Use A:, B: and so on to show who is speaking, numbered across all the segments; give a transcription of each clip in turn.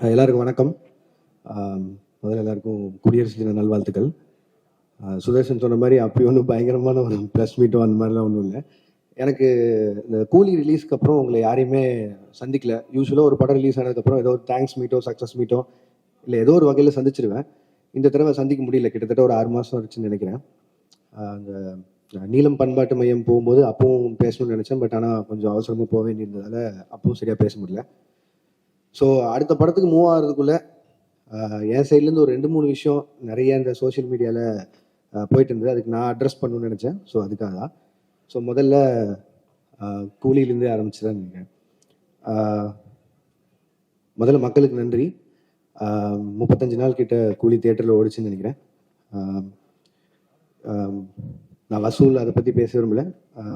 A: எல்லாருக்கும் வணக்கம். முதல்ல எல்லாருக்கும் குடியரசு தின நல்வாழ்த்துக்கள். சுதர்ஷன் சொன்ன மாதிரி அப்படி ஒன்றும் பயங்கரமான ஒரு ப்ரெஸ் மீட்டோ அந்த மாதிரிலாம் ஒன்றும் இல்லை. எனக்கு இந்த கூலி ரிலீஸ்க்கு அப்புறம் உங்களை யாரையுமே சந்திக்கல. யூஸ்வலாக ஒரு படம் ரிலீஸ் ஆனதுக்கப்புறம் ஏதோ ஒரு தேங்க்ஸ் மீட்டோ சக்ஸஸ் மீட்டோ இல்லை ஏதோ ஒரு வகையில் சந்திச்சிருவேன். இந்த தடவை சந்திக்க முடியல. கிட்டத்தட்ட ஒரு 6 மாதம் ஆச்சுன்னு நினைக்கிறேன். அந்த நீலம் பண்பாட்டு மையம் போகும்போது அப்பவும் பேசணும்னு நினச்சேன். பட் ஆனால் கொஞ்சம் அவசரமாக போக வேண்டியிருந்ததால் அப்பவும் சரியாக பேச முடியல. ஸோ அடுத்த படத்துக்கு மூவ் ஆகிறதுக்குள்ள என் சைட்லேருந்து ஒரு 2-3 விஷயம் நிறைய இந்த சோஷியல் மீடியாவில் போயிட்டு இருந்தது. அதுக்கு நான் அட்ரஸ் பண்ணணும்னு நினச்சேன். ஸோ அதுக்காக தான். ஸோ முதல்ல கூலியிலேருந்தே ஆரம்பிச்சுதான் நினைக்கிறேன். முதல்ல மக்களுக்கு நன்றி. 35 நாள் கிட்ட கூலி தியேட்டரில் ஓடிச்சுன்னு நினைக்கிறேன். நான் வசூல் அதை பற்றி பேச விரும்பல.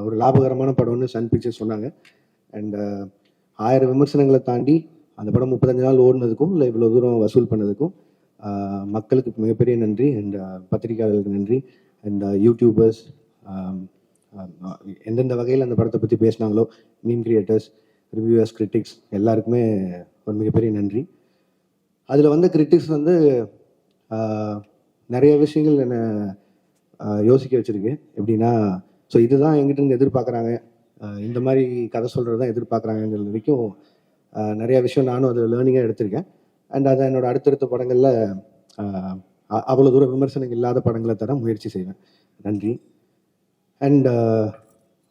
A: ஒரு லாபகரமான படம்னு சன் பிக்சர்ஸ் சொன்னாங்க. அண்ட் 1000 விமர்சனங்களை தாண்டி அந்த படம் 35 நாள் ஓடினதுக்கும் இல்லை இவ்வளோ தூரம் வசூல் பண்ணதுக்கும் மக்களுக்கு மிகப்பெரிய நன்றி. அண்ட் பத்திரிகையாளர்களுக்கு நன்றி. அண்ட் யூடியூபர்ஸ் எந்தெந்த வகையில் அந்த படத்தை பற்றி பேசினாங்களோ, மீம் கிரியேட்டர்ஸ், ரிவ்யூவர்ஸ், கிரிட்டிக்ஸ் எல்லாருக்குமே ஒரு மிகப்பெரிய நன்றி. அதில் வந்த கிரிட்டிக்ஸ் வந்து நிறைய விஷயங்கள் என்னை யோசிக்க வச்சுருக்கு. எப்படின்னா, ஸோ இதுதான் எங்கிட்ட இருந்து எதிர்பார்க்குறாங்க, இந்த மாதிரி கதை சொல்கிறது தான் எதிர்பார்க்குறாங்கிறது வரைக்கும் நிறைய விஷயம் நானும் அதில் லேர்னிங்காக எடுத்திருக்கேன். அண்ட் அதை என்னோட அடுத்தடுத்த படங்களில் அவ்வளோ தூரம் விமர்சனங்கள் இல்லாத படங்களை தர முயற்சி செய்வேன். நன்றி. அண்ட்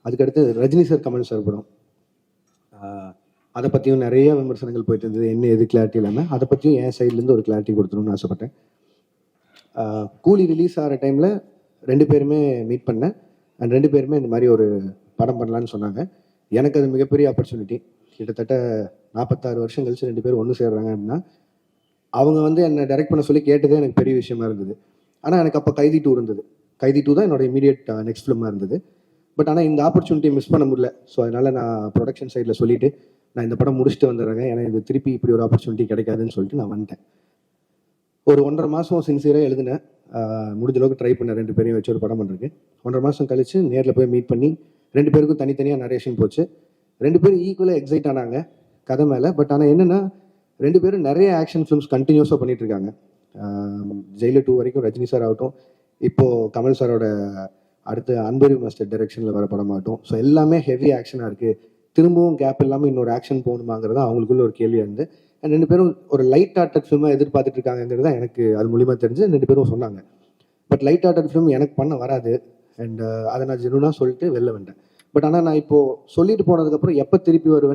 A: அதுக்கடுத்து ரஜினி சார், கமல் சார் படம், அதை பற்றியும் நிறைய விமர்சனங்கள் போயிட்டு இருந்தது. என்ன எது கிளாரிட்டி இல்லாமல் அதை பற்றியும் என் சைட்லேருந்து ஒரு கிளாரிட்டி கொடுத்துணும்னு ஆசைப்பட்டேன். கூலி ரிலீஸ் ஆகிற டைமில் 2 பேருமே மீட் பண்ணேன். அண்ட் 2 பேருமே இந்த மாதிரி ஒரு படம் பண்ணலான்னு சொன்னாங்க. எனக்கு அது மிகப்பெரிய ஆப்பர்ச்சுனிட்டி. கிட்டத்தட்ட 46 வருஷம் கழிச்சு 2 பேரும் ஒன்று சேர்றாங்க அப்படின்னா, அவங்க வந்து என்னை டைரக்ட் பண்ண சொல்லி கேட்டதே எனக்கு பெரிய விஷயமா இருந்தது. ஆனால் எனக்கு அப்போ கைதி 2 இருந்தது. கைதி 2 தான் என்னோட இமீடியட் நெக்ஸ்ட் ஃபிலிமாக இருந்தது. பட் ஆனால் இந்த ஆப்பர்ச்சுனிட்டியை மிஸ் பண்ண முடியல. ஸோ அதனால் நான் ப்ரொடக்ஷன் சைடில் சொல்லிவிட்டு நான் இந்த படம் முடிச்சுட்டு வந்துடுறேங்க, ஏன்னா இது திருப்பி இப்படி ஒரு ஆப்பர்ச்சுனிட்டி கிடைக்காதுன்னு சொல்லிட்டு நான் வந்துட்டேன். ஒரு 1.5 மாதம் சின்சியராக எழுதினேன். முடிஞ்ச அளவுக்கு ட்ரை பண்ணேன் 2 பேரையும் வச்சு ஒரு படம் பண்ணுறதுக்கு. 1.5 மாதம் கழிச்சு நேரில் போய் மீட் பண்ணி 2 பேருக்கும் தனித்தனியாக நரேஷன் போச்சு. 2 பேரும் ஈக்குவலாக எக்ஸைட் ஆனாங்க கதை மேலே. பட் ஆனால் என்னென்னா, 2 பேரும் நிறைய ஆக்ஷன் ஃபிலிம்ஸ் கண்டினியூஸாக பண்ணிட்டு இருக்காங்க. ஜெயிலர் 2 வரைக்கும் ரஜினி சார் ஆகட்டும், இப்போது கமல் சாரோட அடுத்து அன்பரி மாஸ்டர் டைரக்ஷனில் வர படமாகட்டும். ஸோ எல்லாமே ஹெவி ஆக்ஷனாக இருக்குது. திரும்பவும் கேப் இல்லாமல் இன்னொரு ஆக்ஷன் போகணுமாங்கிறது தான் அவங்களுக்குள்ள ஒரு கேள்வியாக இருந்து. அண்ட் 2 பேரும் ஒரு லைட் ஹார்ட்டட் ஃபிலிமாக எதிர்பார்த்துட்டு இருக்காங்கிறது தான் எனக்கு அது மூலிமா தெரிஞ்சு 2 பேரும் சொன்னாங்க. பட் லைட் ஹார்ட்டட் ஃபிலிம் எனக்கு பண்ண வராது. அண்ட் அதை நான் ஜெனுனாக சொல்லிட்டு வெளில வந்துட்டேன். பட் ஆனால் நான் இப்போது சொல்லிட்டு போனதுக்கப்புறம் எப்போ திருப்பி வருவேன்